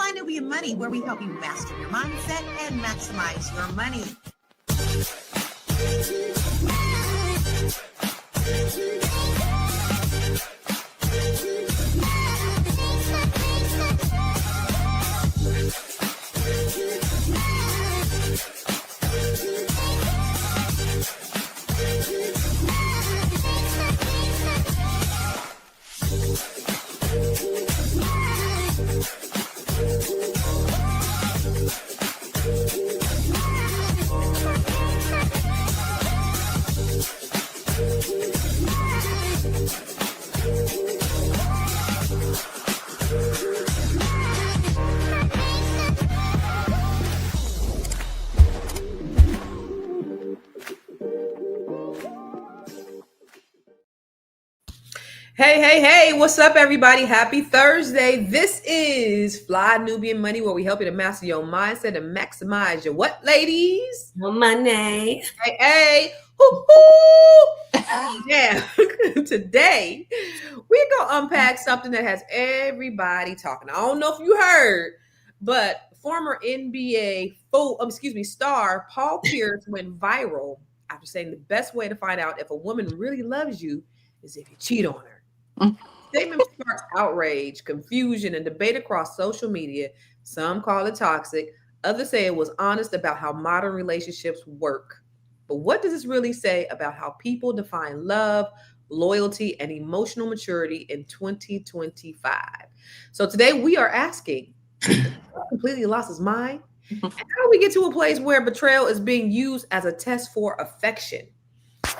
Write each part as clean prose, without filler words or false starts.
Fly Nubian Money, where we help you master your mindset and maximize your money. Hey, what's up, everybody? Happy Thursday. This is Fly Nubian Money, where we help you to master your mindset and maximize your what, ladies? Your money. Hey. Hoo-hoo. Yeah. Today, we're going to unpack something that has everybody talking. I don't know if you heard, but former NBA star Paul Pierce went viral after saying the best way to find out if a woman really loves you is if you cheat on her. Statement sparked outrage, confusion, and debate across social media. Some call it toxic. Others say it was honest about how modern relationships work. But what does this really say about how people define love, loyalty, and emotional maturity in 2025? So today we are asking, completely lost his mind? And how do we get to a place where betrayal is being used as a test for affection?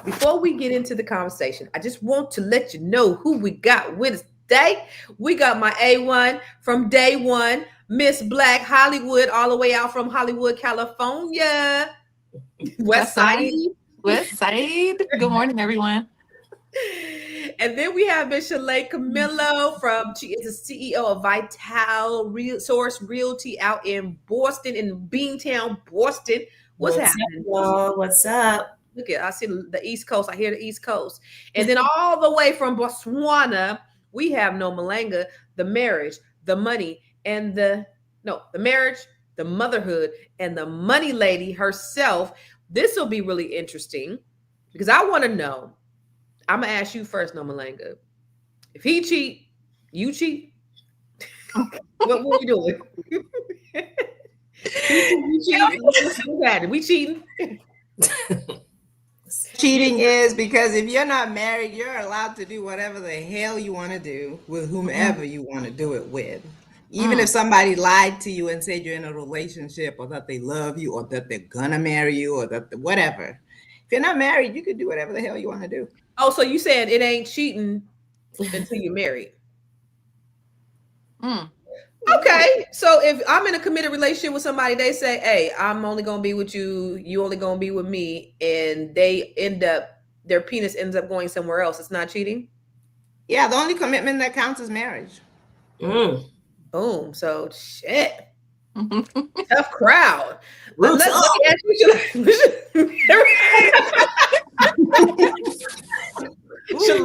Before we get into the conversation, I just want to let you know who we got with us today. We got my A1 from day one, Miss Black Hollywood, all the way out from Hollywood, California. West Side. Good morning, everyone. And then we have Miss Shalay Camillo she is the CEO of Vital Source Realty out in Boston, in Beantown, Boston. What's happening? What's up? Look at, I see the East Coast. I hear the East Coast. And then all the way from Botswana, we have Nomalanga, the marriage, the money, and the marriage, the motherhood, and the money lady herself. This will be really interesting because I want to know. I'm going to ask you first, Nomalanga. If he cheat, you cheat? What are you doing? You cheating? We cheating? Cheating is because if you're not married, you're allowed to do whatever the hell you want to do with whomever you want to do it with. Even if somebody lied to you and said you're in a relationship or that they love you or that they're gonna marry you or that whatever. If you're not married, you can do whatever the hell you want to do. Oh, so you saying it ain't cheating until you're married? Okay, so if I'm in a committed relationship with somebody, they say, hey, I'm only going to be with you, you only going to be with me, and their penis ends up going somewhere else, it's not cheating? Yeah, the only commitment that counts is marriage. Boom, so shit. Tough crowd. Let's ask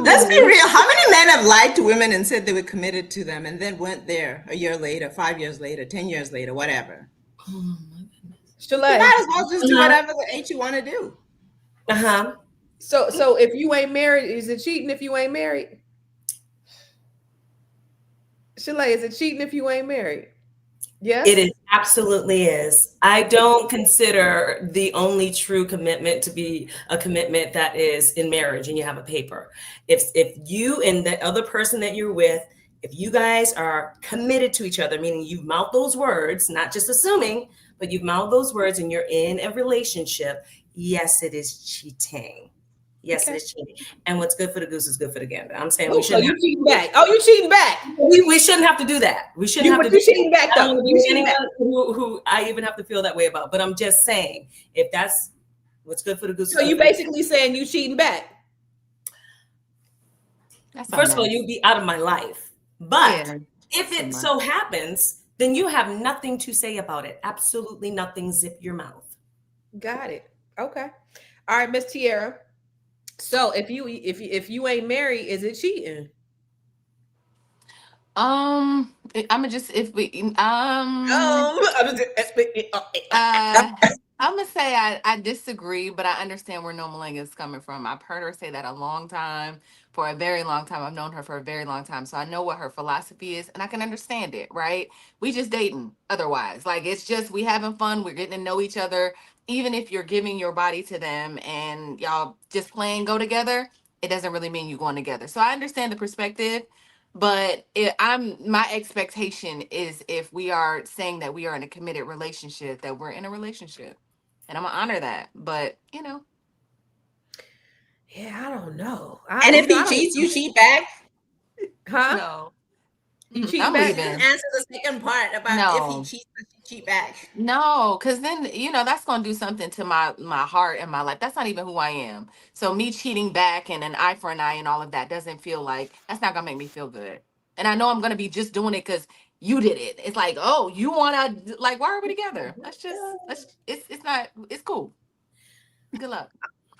Let's be real. How many men have lied to women and said they were committed to them and then went there a year later, 5 years later, 10 years later, whatever? Oh my goodness. You might as well just do whatever the H you want to do. So if you ain't married, is it cheating if you ain't married? Shalay, is it cheating if you ain't married? Yes, it is, absolutely is. I don't consider the only true commitment to be a commitment that is in marriage and you have a paper. If you and the other person that you're with, if you guys are committed to each other, meaning you've mouthed those words, not just assuming, but you've mouthed those words and you're in a relationship, yes, it is cheating. Yes, It is cheating. And what's good for the goose is good for the gander. I'm saying we shouldn't. So you cheating back? Oh, you cheating back? We shouldn't have to do that. We shouldn't have to. You cheating back though? You cheating back? Who I even have to feel that way about? But I'm just saying, if that's what's good for the goose. So you basically saying you cheating back? First of all, you'd be out of my life. But if it so happens, then you have nothing to say about it. Absolutely nothing. Zip your mouth. Got it. Okay. All right, Miss Tiara. So if you ain't married, is it cheating? I'm gonna just if we I'm gonna say I disagree, but I understand where Nomaling is coming from. I've heard her say that a long time, for a very long time. I've known her for a very long time, so I know what her philosophy is, and I can understand it. Right? We just dating. Otherwise, like it's just we having fun. We're getting to know each other. Even if you're giving your body to them and y'all just playing go together, it doesn't really mean you going together. So I understand the perspective. But my expectation is if we are saying that we are in a committed relationship, that we're in a relationship, and I'm gonna honor that. But Yeah, I don't know. And if he cheats, you cheat back. Huh? no, You cheat I'm back? You leaving. didn't answer the second part about if he No, cheats, does he cheat back. no, because then that's gonna do something to my heart and my life. That's not even who I am. So me cheating back and an eye for an eye and all of that doesn't feel like that's not gonna make me feel good. And I know I'm gonna be just doing it because you did it. It's like, oh, you wanna like why are we together? It's not it's cool. Good luck.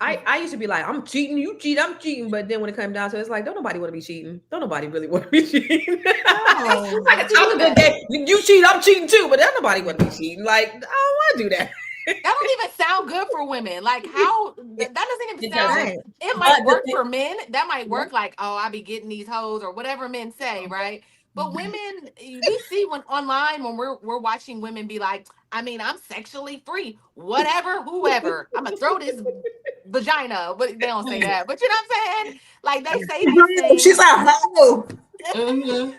I used to be like, I'm cheating, you cheat, I'm cheating. But then when it comes down to it, it's like, don't nobody want to be cheating. Don't nobody really want to be cheating. No. Like a talk a good game. You cheat, I'm cheating too, but don't nobody want to be cheating. Like, I don't want to do that. That don't even sound good for women. Like how that doesn't even It sound. doesn't. Right. It But might the work thing- for men. That might work. Like, oh, I be getting these hoes or whatever men say, right? But women, we see when online when we're watching women be like, I mean, I'm sexually free, whatever, whoever. I'm gonna throw this vagina, but they don't say that. But you know what I'm saying? Like they say these She's things. a hoe. Mhm.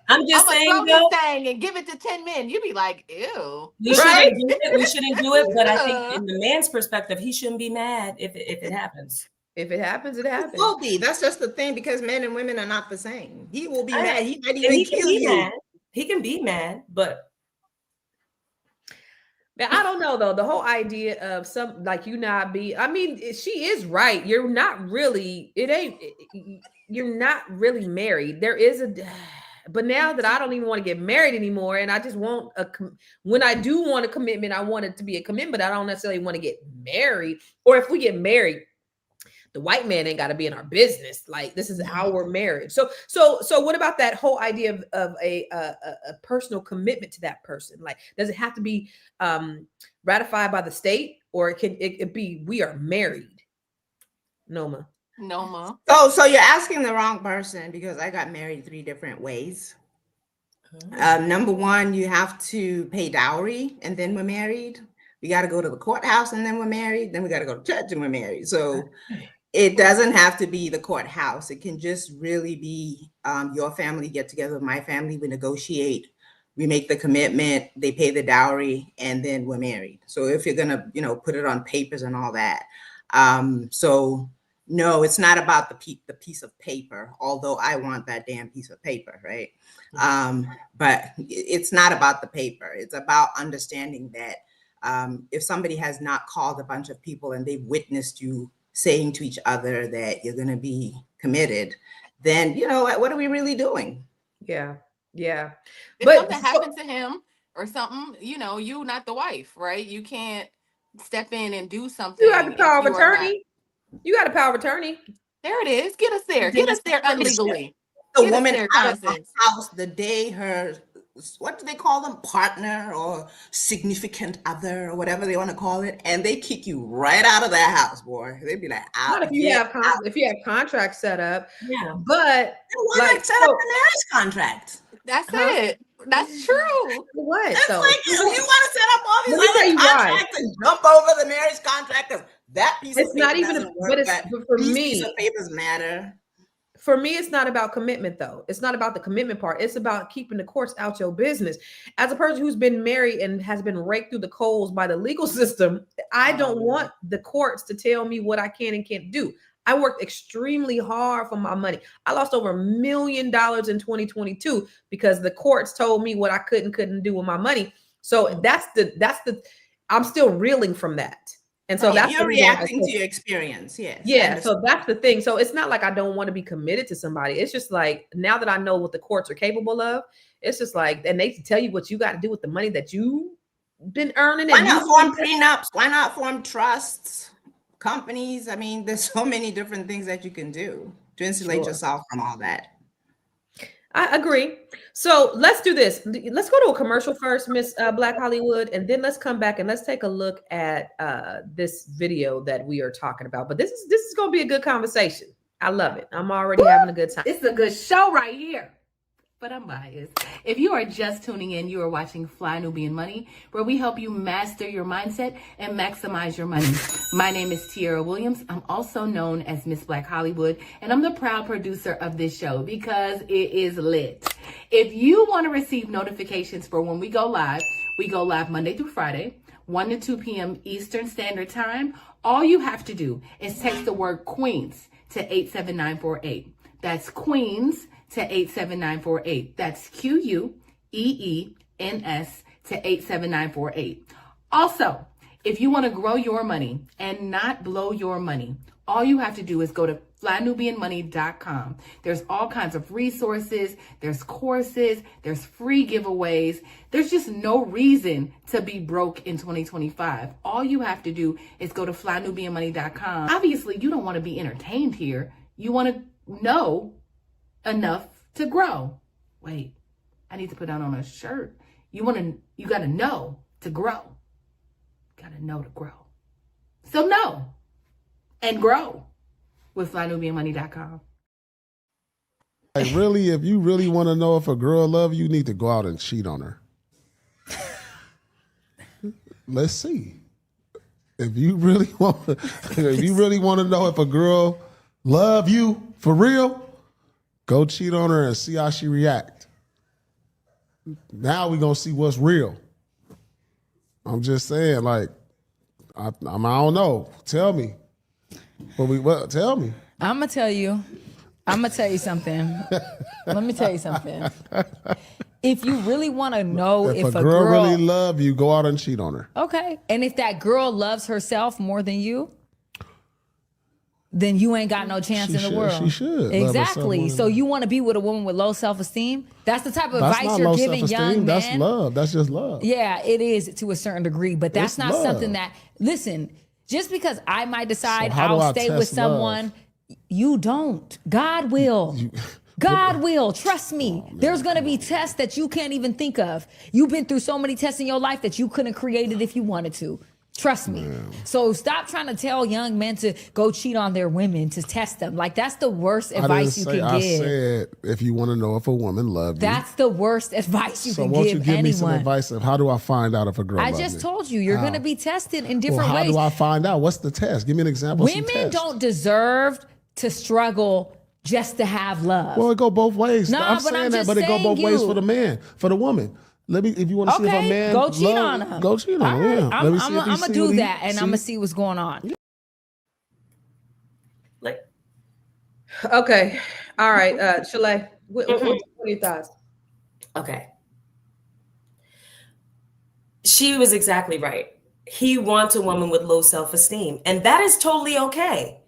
I'm I'm just gonna saying throw though, this thing and give it to 10 men. You be like, ew. we Right? shouldn't do it. We shouldn't do it. But I think in the man's perspective, he shouldn't be mad if it happens. If it happens, it He happens. will be. That's just the thing because men and women are not the same. He will be I- mad. He might And even he can kill be you. mad. He can be mad, but Now, I don't know though. The whole idea of some like you not be, I mean, she is right. You're not really, you're not really married. There is a, but now that I don't even want to get married anymore, and I just want when I do want a commitment, I want it to be a commitment. I don't necessarily want to get married, or if we get married, the white man ain't got to be in our business. Like this is our marriage. So what about that whole idea of a personal commitment to that person? Like, does it have to be ratified by the state, or can it be we are married? Noma. Noma. So you're asking the wrong person because I got married 3 different ways. Number one, you have to pay dowry and then we're married. We got to go to the courthouse and then we're married. Then we got to go to church and we're married. So it doesn't have to be the courthouse. It can just really be your family get together with my family. We negotiate. We make the commitment. They pay the dowry, and then we're married. So if you're gonna, put it on papers and all that. So no, it's not about the piece of paper. Although I want that damn piece of paper, right? But it's not about the paper. It's about understanding that if somebody has not called a bunch of people and they've witnessed you saying to each other that you're going to be committed, then what are we really doing? Yeah. If something happened to him or something, you not the wife, right? You can't step in and do something. You got the power of if you are not- attorney. You got a power of attorney. There it is. Get us there. Get us there unlegally. The Get us woman there, out of the Constance. house the day her, what do they call them, partner or significant other or whatever they want to call it, and they kick you right out of that house, boy. They'd be like, Not if you have if you have contracts set up. yeah. But why not set up a marriage contract? That's it. That's true. what? It's So like you want to set up all Let me these tell other you why. contracts and jump over the marriage contract because that piece It's of paper not even doesn't work, but it's but for these me. piece of papers matter. For me, it's not about commitment, though. It's not about the commitment part. It's about keeping the courts out your business. As a person who's been married and has been raked through the coals by the legal system, I don't want the courts to tell me what I can and can't do. I worked extremely hard for my money. I lost over $1 million in 2022 because the courts told me what I couldn't do with my money. So that's the I'm still reeling from that. And so that's you're reacting to your experience. Yes. Yeah. So that's the thing. So it's not like I don't want to be committed to somebody. It's just like now that I know what the courts are capable of, it's just like, and they tell you what you got to do with the money that you've been earning. Why not form prenups? Why not form trusts, companies? I mean, there's so many different things that you can do to insulate yourself from all that. I agree. So let's do this. Let's go to a commercial first, Miss Black Hollywood, and then let's come back and let's take a look at this video that we are talking about. But this is going to be a good conversation. I love it. I'm already having a good time. It's a good show right here. But I'm biased. If you are just tuning in, you are watching Fly Nubian Money, where we help you master your mindset and maximize your money. My name is Tiara Williams. I'm also known as Miss Black Hollywood, and I'm the proud producer of this show because it is lit. If you want to receive notifications for when we go live Monday through Friday, 1 to 2 p.m. Eastern Standard Time. All you have to do is text the word Queens to 87948. That's Queens to 87948. That's QUEENS to 87948. Also, if you want to grow your money and not blow your money, all you have to do is go to flynubianmoney.com. There's all kinds of resources, there's courses, there's free giveaways. There's just no reason to be broke in 2025. All you have to do is go to flynubianmoney.com. Obviously, you don't want to be entertained here. You want to know enough to grow. Wait, I need to put that on a shirt. You got to know to grow. Got to know to grow. So know and grow with flynubianmoney.com. Like, really, if you really want to know if a girl love you, you need to go out and cheat on her. Let's see. If you really want to know if a girl love you for real, go cheat on her and see how she react. Now we gonna see what's real. I'm just saying, like, I don't know. Tell me. Tell me. I'm gonna tell you something. Let me tell you something. If you really want to know if a girl really love you, go out and cheat on her. Okay. And if that girl loves herself more than you, then you ain't got no chance in the world. She should. Exactly. So you want to be with a woman with low self-esteem? That's the type of advice you're giving young men. That's love. That's just love. Yeah, it is to a certain degree, but that's not something that, listen, just because I might decide I'll stay with someone, you don't. God will. God will. Trust me. There's going to be tests that you can't even think of. You've been through so many tests in your life that you couldn't create it if you wanted to. Trust me. So stop trying to tell young men to go cheat on their women to test them. Like, that's the worst advice you can give. I said, if you want to know if a woman loves you. That's the worst advice you can give anyone. So won't you give me some advice of how do I find out if a girl loves me? I just told you, you're going to be tested in different ways. How do I find out? What's the test? Give me an example. Women don't deserve to struggle just to have love. Well, it go both ways. No, I'm saying that, but it go both ways for the man, for the woman. If you want to see if a man go cheat on him. Go cheat on him. I'm gonna do that, and I'm gonna see what's going on. Okay, all right, Shalay, what are your thoughts? Okay, she was exactly right. He wants a woman with low self-esteem, and that is totally okay.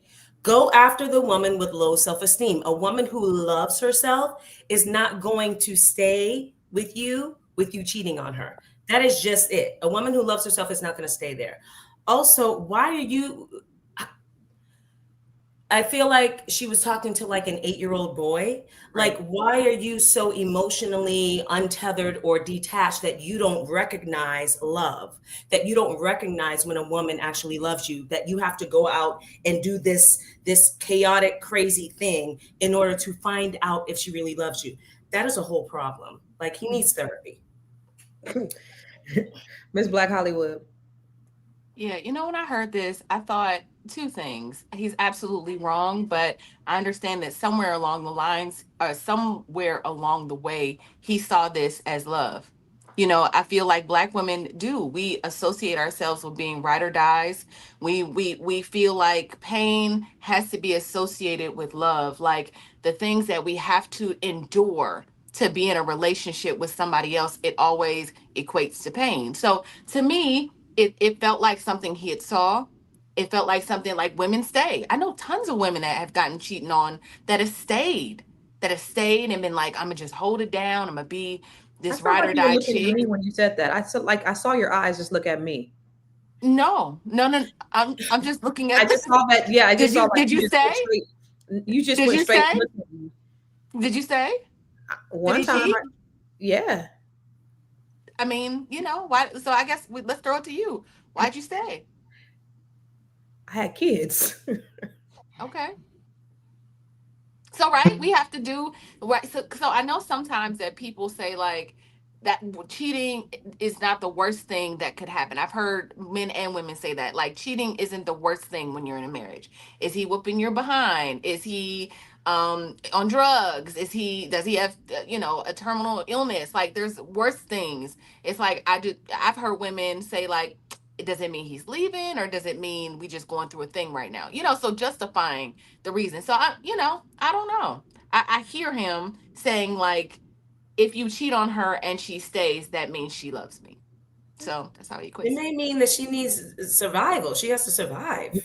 Go after the woman with low self-esteem. A woman who loves herself is not going to stay with you cheating on her. That is just it. A woman who loves herself is not going to stay there. Also, why are you... I feel like she was talking to like an 8-year-old boy. Like, why are you so emotionally untethered or detached that you don't recognize love, that you don't recognize when a woman actually loves you, that you have to go out and do this chaotic, crazy thing in order to find out if she really loves you? That is a whole problem. Like, he needs therapy. Miss Black Hollywood. Yeah, when I heard this, I thought two things. He's absolutely wrong, but I understand that somewhere along the lines, or somewhere along the way, he saw this as love. I feel like Black women do. We associate ourselves with being ride or dies. We feel like pain has to be associated with love. Like, the things that we have to endure to be in a relationship with somebody else, it always equates to pain. So to me, it felt like something he had saw. It felt like something like women stay. I know tons of women that have gotten cheating on that have stayed and been like, I'm gonna just hold it down. I'm gonna be this ride or die chick. When you said that, I saw your eyes just look at me. No. I'm just looking at. I just saw that. Yeah, I just saw. Did you say? You just went straight. Did you say? One time. Yeah. I mean, why? So I guess let's throw it to you. Why'd you stay? I had kids. Okay. So right, we have to do right. So I know sometimes that people say like that cheating is not the worst thing that could happen. I've heard men and women say that like cheating isn't the worst thing when you're in a marriage. Is he whooping your behind? Is he on drugs? Does he have a terminal illness? Like there's worse things. It's like I've heard women say like, does it mean he's leaving or does it mean we just going through a thing right now? So justifying the reason. So I don't know. I hear him saying like, if you cheat on her and she stays, that means she loves me. So that's how he It equates may it. mean that she needs survival. She has to survive.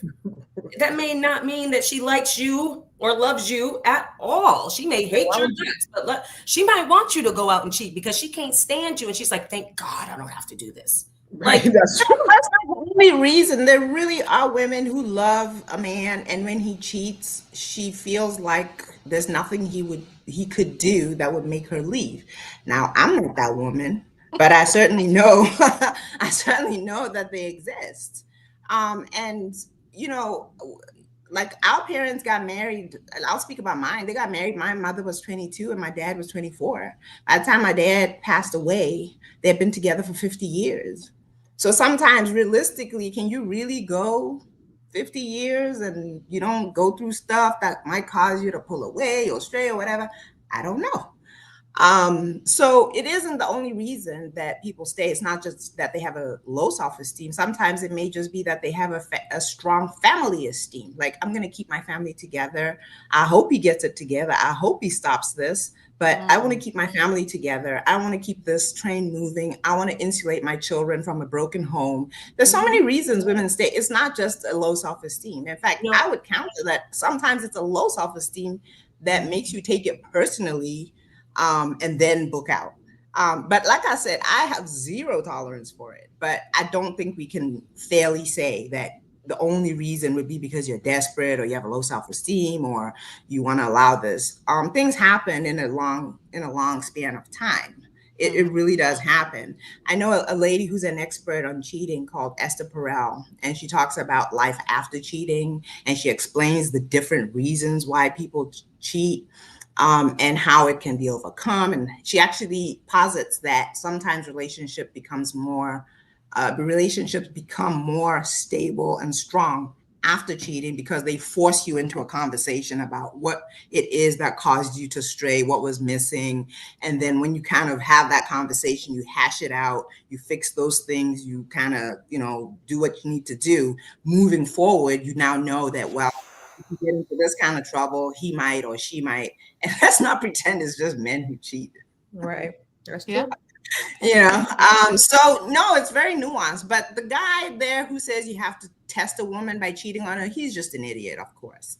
That may not mean that she likes you or loves you at all. She may hate your guts, but she might want you to go out and cheat because she can't stand you. And she's like, thank God I don't have to do this. Right. Like, That's true. That's not the only reason. There really are women who love a man, and when he cheats, she feels like there's nothing he could do that would make her leave. Now, I'm not that woman, but I certainly know I certainly know that they exist. And you know, like our parents got married. I'll speak about mine. They got married. My mother was 22 and my dad was 24. By the time my dad passed away, they had been together for 50 years. So sometimes realistically, can you really go 50 years and you don't go through stuff that might cause you to pull away or stray or whatever? I don't know. So it isn't the only reason that people stay. It's not just that they have a low self-esteem. Sometimes it may just be that they have a strong family esteem. Like, I'm going to keep my family together. I hope he gets it together. I hope he stops this, but I want to keep my family together. I want to keep this train moving. I want to insulate my children from a broken home. There's so many reasons women stay. It's not just a low self-esteem. In fact, I would counter that sometimes it's a low self-esteem that makes you take it personally, and then book out. But like I said, I have zero tolerance for it. But I don't think we can fairly say that the only reason would be because you're desperate or you have a low self-esteem or you want to allow this. Things happen in a long span of time. It really does happen. I know a lady who's an expert on cheating called Esther Perel, and she talks about life after cheating, and she explains the different reasons why people cheat. And how it can be overcome. And she actually posits that sometimes relationships become more stable and strong after cheating because they force you into a conversation about what it is that caused you to stray, what was missing. And then when you kind of have that conversation, you hash it out, you fix those things, you kind of, do what you need to do. Moving forward, you now know that, well, if you get into this kind of trouble, he might or she might. And let's not pretend it's just men who cheat. Right. That's true. So no, it's very nuanced. But the guy there who says you have to test a woman by cheating on her, he's just an idiot, of course.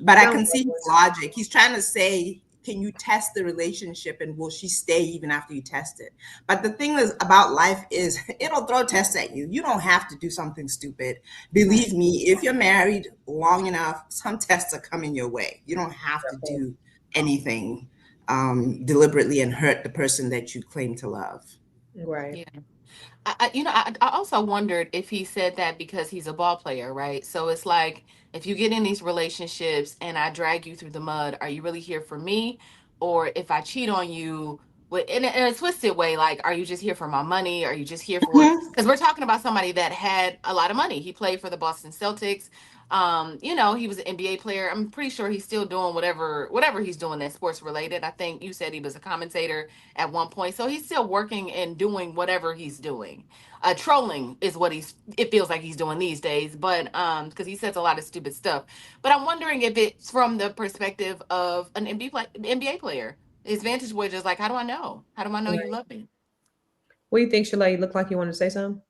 But I can see his logic. He's trying to say, can you test the relationship and will she stay even after you test it? But the thing is about life is it'll throw tests at you. You don't have to do something stupid. Believe me, if you're married long enough, some tests are coming your way. You don't have to do anything deliberately and hurt the person that you claim to love. Right. Yeah. I also wondered if he said that because he's a ball player, right? So it's like, if you get in these relationships and I drag you through the mud, are you really here for me? Or if I cheat on you in a twisted way, like, are you just here for my money? Are you just here for, because we're talking about somebody that had a lot of money. He played for the Boston Celtics. He was an NBA player. I'm pretty sure he's still doing whatever he's doing that's sports related. I think you said he was a commentator at one point. So he's still working and doing whatever he's doing. Trolling is what it feels like he's doing these days, but because he says a lot of stupid stuff. But I'm wondering if it's from the perspective of an NBA player. His vantage point is like, how do I know? How do I know you love me? What do you think, Shalay? You look like you wanted to say something?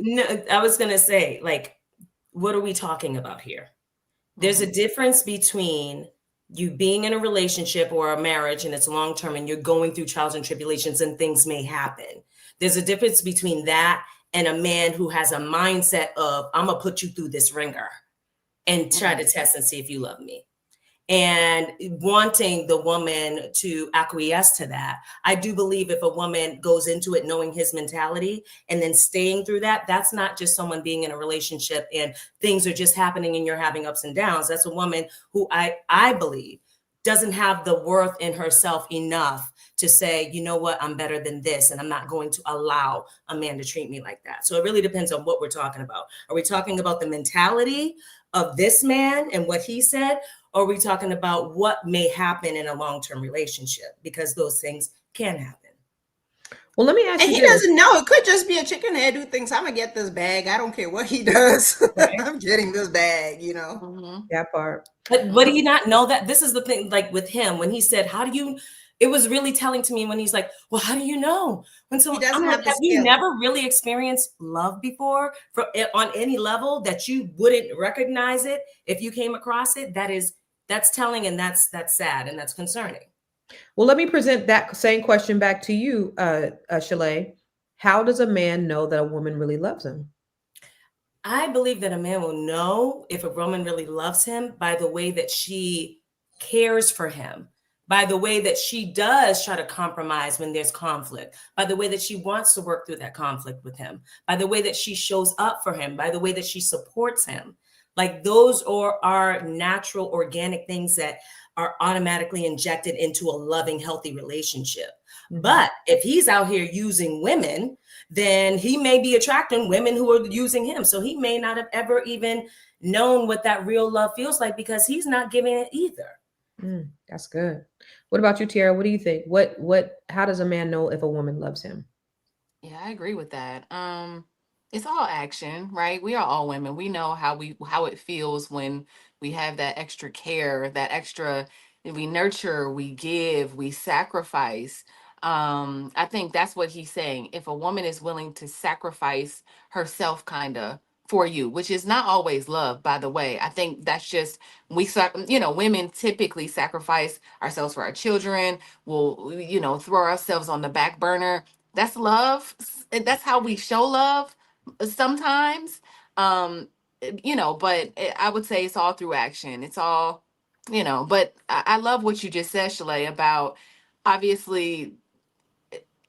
No, I was going to say, like, what are we talking about here? There's a difference between you being in a relationship or a marriage and it's long-term and you're going through trials and tribulations and things may happen. There's a difference between that and a man who has a mindset of, I'm going to put you through this ringer and try to test and see if you love me. and wanting the woman to acquiesce to that. I do believe if a woman goes into it knowing his mentality and then staying through that, that's not just someone being in a relationship and things are just happening and you're having ups and downs. That's a woman who I believe doesn't have the worth in herself enough to say, you know what, I'm better than this, and I'm not going to allow a man to treat me like that. So it really depends on what we're talking about. Are we talking about the mentality of this man and what he said? Or are we talking about what may happen in a long-term relationship? Because those things can happen. Well, let me ask you. And he doesn't know. It could just be a chicken head who thinks I'm gonna get this bag. I don't care what he does. Right. I'm getting this bag, you know. Mm-hmm. That part. But do you not know that? This is the thing, like with him, when he said, how do you, it was really telling to me when he's like, well, how do you know? When someone, I'm like, have you never really experienced love before on any level that you wouldn't recognize it if you came across it? That's telling, and that's sad, and that's concerning. Well, let me present that same question back to you, Shalay. How does a man know that a woman really loves him? I believe that a man will know if a woman really loves him by the way that she cares for him, by the way that she does try to compromise when there's conflict, by the way that she wants to work through that conflict with him, by the way that she shows up for him, by the way that she supports him. Like those are natural, organic things that are automatically injected into a loving, healthy relationship. Mm-hmm. But if he's out here using women, then he may be attracting women who are using him. So he may not have ever even known what that real love feels like because he's not giving it either. That's good. What about you, Tiara? What do you think? How does a man know if a woman loves him? Yeah, I agree with that. It's all action, right? We are all women. We know how it feels when we have that extra care, that extra, we nurture, we give, we sacrifice. I think that's what he's saying. If a woman is willing to sacrifice herself kind of for you, which is not always love, by the way. I think that's just, women typically sacrifice ourselves for our children. We'll, throw ourselves on the back burner. That's love. That's how we show love sometimes. But I would say it's all through action. It's all, but I love what you just said, Shalay, about obviously,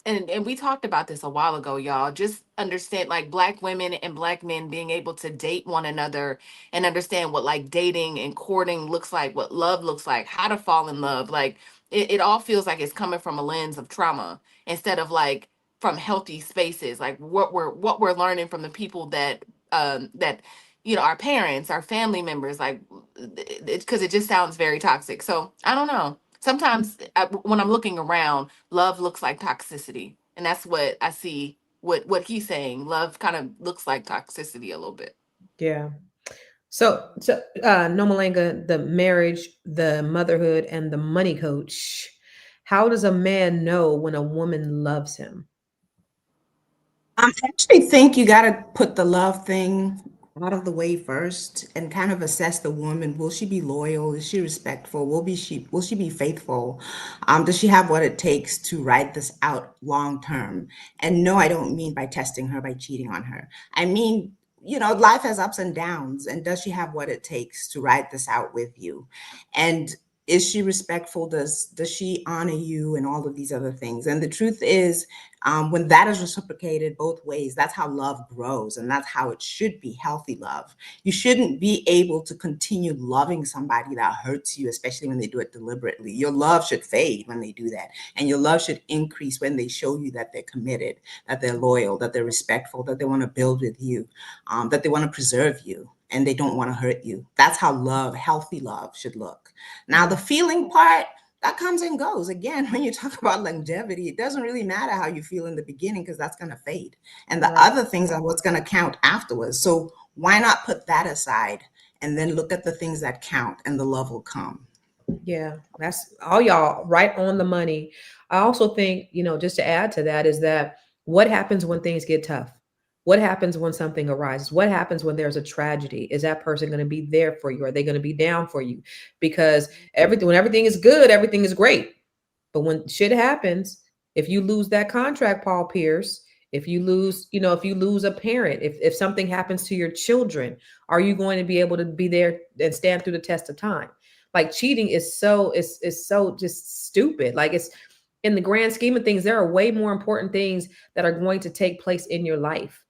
and we talked about this a while ago, y'all. Just understand, like, Black women and Black men being able to date one another and understand what like dating and courting looks like, what love looks like, how to fall in love. Like it all feels like it's coming from a lens of trauma instead of like from healthy spaces, like what we're learning from the people that our parents, our family members, like, because it just sounds very toxic. So I don't know. Sometimes when I'm looking around, love looks like toxicity, and that's what I see. What he's saying, love kind of looks like toxicity a little bit. Yeah. So Nomalanga, the marriage, the motherhood, and the money coach. How does a man know when a woman loves him? I actually think you got to put the love thing out of the way first and kind of assess the woman. Will she be loyal? Is she respectful? Will she be faithful? Does she have what it takes to ride this out long term? And no, I don't mean by testing her, by cheating on her. I mean, life has ups and downs, and does she have what it takes to ride this out with you? And is she respectful? Does she honor you and all of these other things? And the truth is, when that is reciprocated both ways, that's how love grows, and that's how it should be, healthy love. You shouldn't be able to continue loving somebody that hurts you, especially when they do it deliberately. Your love should fade when they do that, and your love should increase when they show you that they're committed, that they're loyal, that they're respectful, that they want to build with you, that they want to preserve you, and they don't want to hurt you. That's how love, healthy love, should look. Now, the feeling part, that comes and goes. Again, when you talk about longevity, it doesn't really matter how you feel in the beginning, because that's going to fade. And the other things are what's going to count afterwards. So why not put that aside and then look at the things that count, and the love will come. Yeah, that's all, y'all, right on the money. I also think, just to add to that, is that what happens when things get tough? What happens when something arises? What happens when there's a tragedy? Is that person going to be there for you? Are they going to be down for you? Because when everything is good, everything is great. But when shit happens, if you lose that contract, Paul Pierce, if you lose a parent, if something happens to your children, are you going to be able to be there and stand through the test of time? Like cheating is so just stupid. Like it's in the grand scheme of things, there are way more important things that are going to take place in your life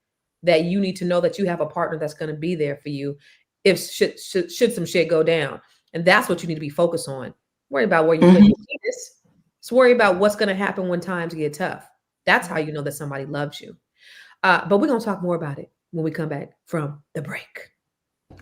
that you need to know that you have a partner that's going to be there for you if should some shit go down. And that's what you need to be focused on. Worry about where you put your penis. Just worry about what's going to happen when times get tough. That's how you know that somebody loves you. But we're going to talk more about it when we come back from the break.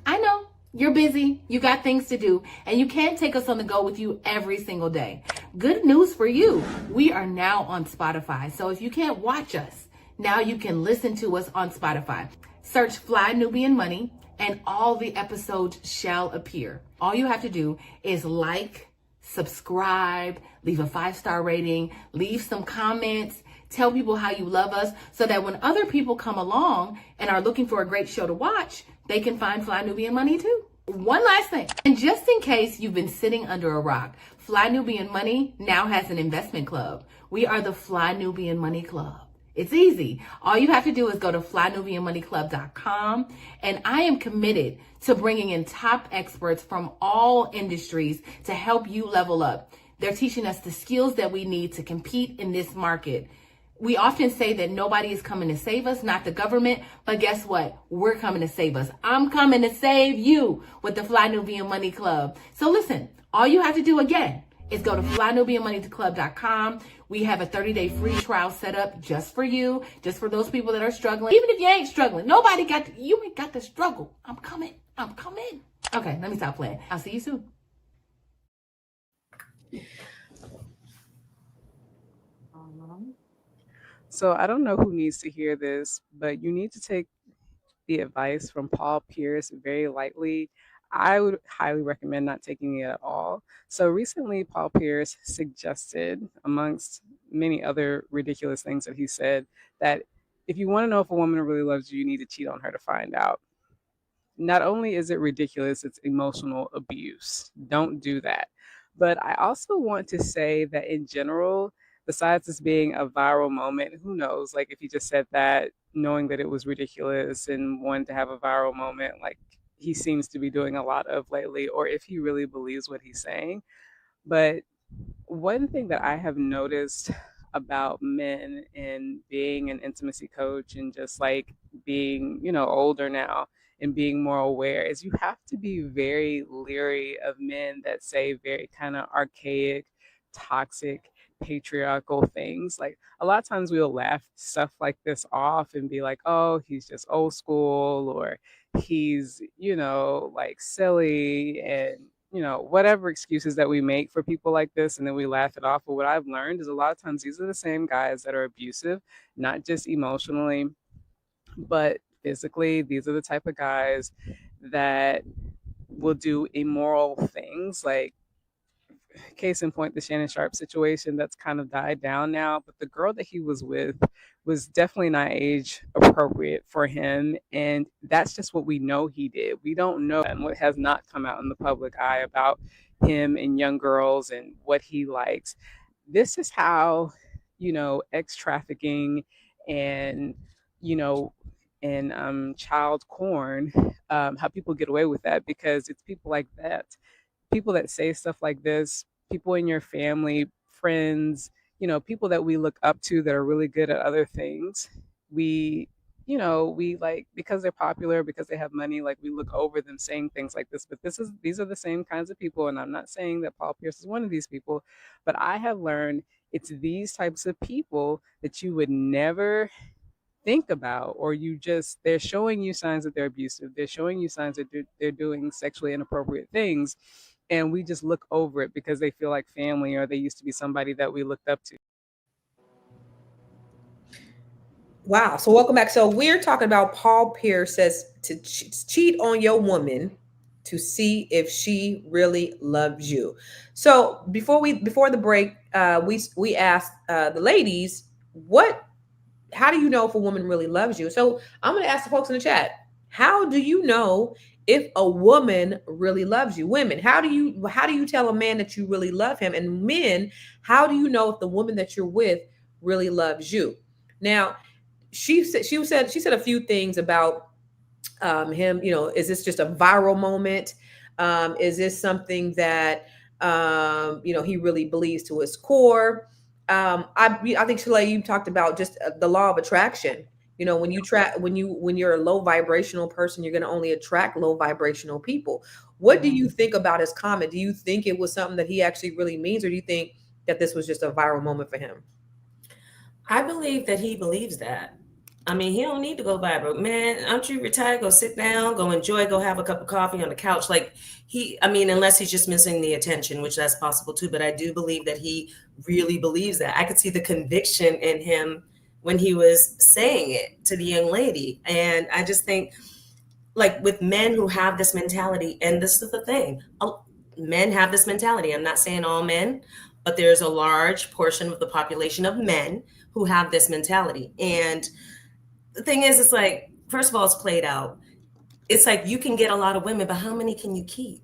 I know you're busy, you got things to do, and you can't take us on the go with you every single day. Good news for you. We are now on Spotify. So if you can't watch us, now you can listen to us on Spotify. Search Fly Nubian Money and all the episodes shall appear. All you have to do is like, subscribe, leave a 5-star rating, leave some comments, tell people how you love us so that when other people come along and are looking for a great show to watch, they can find Fly Nubian Money too. One last thing, and just in case you've been sitting under a rock, Fly Nubian Money now has an investment club. We are the Fly Nubian Money Club. It's easy. All you have to do is go to flynubianmoneyclub.com, and I am committed to bringing in top experts from all industries to help you level up. They're teaching us the skills that we need to compete in this market. We often say that nobody is coming to save us, not the government, but guess what? We're coming to save us. I'm coming to save you with the Fly Nubian Money Club. So listen, all you have to do again is go to flynubianmoneyclub.com. We have a 30-day free trial set up just for you, just for those people that are struggling. Even if you ain't struggling, you ain't got to struggle. I'm coming. Okay, let me stop playing. I'll see you soon. So I don't know who needs to hear this, but you need to take the advice from Paul Pierce very lightly. I would highly recommend not taking it at all. So recently, Paul Pierce suggested, amongst many other ridiculous things that he said, that if you want to know if a woman really loves you, you need to cheat on her to find out. Not only is it ridiculous, it's emotional abuse. Don't do that. But I also want to say that in general, besides this being a viral moment, who knows, like if he just said that, knowing that it was ridiculous and wanted to have a viral moment, like he seems to be doing a lot of lately, or if he really believes what he's saying. But one thing that I have noticed about men and being an intimacy coach and just like being, older now and being more aware is you have to be very leery of men that say very kind of archaic, toxic, patriarchal things. Like a lot of times we'll laugh stuff like this off and be like, oh, he's just old school, or he's, like silly, and whatever excuses that we make for people like this, and then we laugh it off. But what I've learned is a lot of times these are the same guys that are abusive, not just emotionally, but physically. These are the type of guys that will do immoral things, like case in point, the Shannon Sharp situation that's kind of died down now. But the girl that he was with was definitely not age appropriate for him. And that's just what we know he did. We don't know and what has not come out in the public eye about him and young girls and what he likes. This is how, ex trafficking and, and child porn, how people get away with that, because it's people like that. People that say stuff like this, people in your family, friends, people that we look up to that are really good at other things. We like, because they're popular, because they have money, like we look over them saying things like this. But these are the same kinds of people. And I'm not saying that Paul Pierce is one of these people, but I have learned it's these types of people that you would never think about, or they're showing you signs that they're abusive. They're showing you signs that they're doing sexually inappropriate things. And we just look over it because they feel like family, or they used to be somebody that we looked up to. Wow. So welcome back. So we're talking about Paul Pierce says to cheat on your woman to see if she really loves you. So before the break, we asked the ladies, how do you know if a woman really loves you? So I'm going to ask the folks in the chat, how do you know if a woman really loves you? Women, how do you tell a man that you really love him? And men, how do you know if the woman that you're with really loves you? Now, she said a few things about him. Is this just a viral moment? Is this something that he really believes to his core? I think Shalay, you talked about just the law of attraction. When you're a low vibrational person, you're going to only attract low vibrational people. What do you think about his comment? Do you think it was something that he actually really means, or do you think that this was just a viral moment for him? I believe that he believes that. I mean, he don't need to go viral. Man, aren't you retired? Go sit down, go enjoy, go have a cup of coffee on the couch. Like unless he's just missing the attention, which that's possible too. But I do believe that he really believes that. I could see the conviction in him when he was saying it to the young lady. And I just think, like, with men who have this mentality, and this is the thing, men have this mentality. I'm not saying all men, but there's a large portion of the population of men who have this mentality. And the thing is, it's like, first of all, it's played out. It's like, you can get a lot of women, but how many can you keep?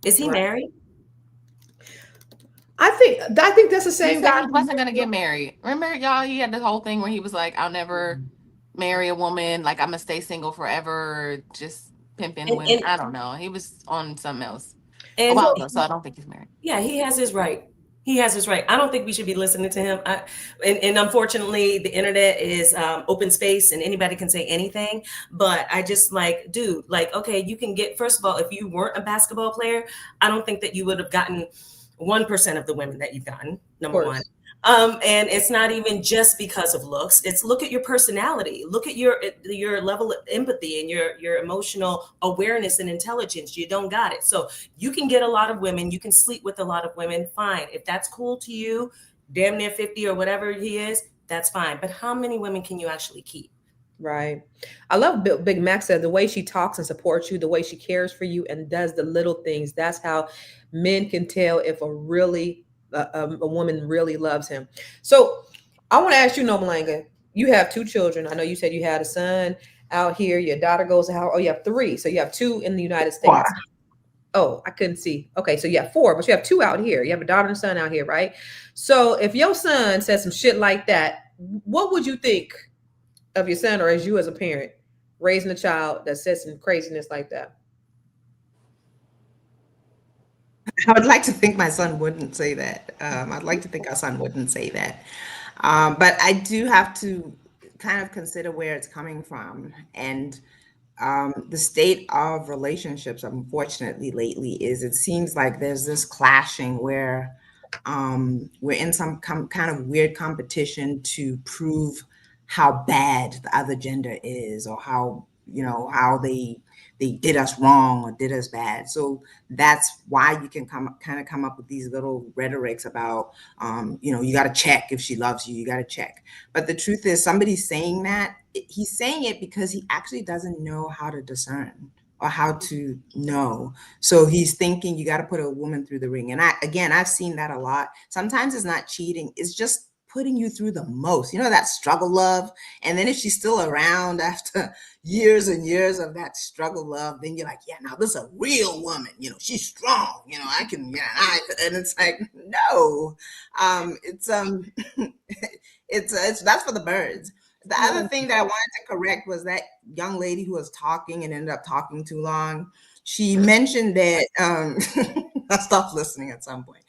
Is he married? I think that's the same guy. He wasn't gonna get married. Remember, y'all? He had this whole thing where he was like, "I'll never marry a woman. Like, I'm gonna stay single forever, just pimping women." I don't know. He was on something else a while ago, so I don't think he's married. Yeah, he has his right. He has his right. I don't think we should be listening to him. And unfortunately, the internet is open space and anybody can say anything. But I just like, dude, like, okay, you can get, first of all, if you weren't a basketball player, I don't think that you would have gotten 1% of the women that you've gotten, number one. And it's not even just because of looks. It's look at your personality, look at your level of empathy and your emotional awareness and intelligence. You don't got it. So you can get a lot of women, you can sleep with a lot of women, fine. If that's cool to you, damn near 50 or whatever he is, that's fine. But how many women can you actually keep? Right. I love Big Mac said the way she talks and supports you, the way she cares for you and does the little things. That's how men can tell if a woman really loves him. So I want to ask you, Nomalanga, you have 2 children. I know you said you had a son out here. Your daughter goes out. Oh, you have 3. So you have 2 in the United States. Wow. Oh, I couldn't see. Okay, so you have 4, but you have 2 out here. You have a daughter and a son out here, right? So if your son says some shit like that, what would you think of your son, or as you as a parent raising a child that says some craziness like that? I would like to think my son wouldn't say that. I'd like to think our son wouldn't say that. But I do have to kind of consider where it's coming from. And the state of relationships, unfortunately, lately is it seems like there's this clashing where we're in some kind of weird competition to prove how bad the other gender is, or how they did us wrong or did us bad. So that's why you can come up with these little rhetorics about you got to check if she loves you, you got to check. But the truth is, somebody's saying that, he's saying it because he actually doesn't know how to discern or how to know. So he's thinking you got to put a woman through the ring. And I've seen that a lot. Sometimes it's not cheating, it's just putting you through the most, that struggle love. And then if she's still around after years and years of that struggle love, then you're like, yeah, now this is a real woman, she's strong, I can, and it's like, no, it's that's for the birds. The other thing that I wanted to correct was that young lady who was talking and ended up talking too long. She mentioned that, I stopped listening at some point.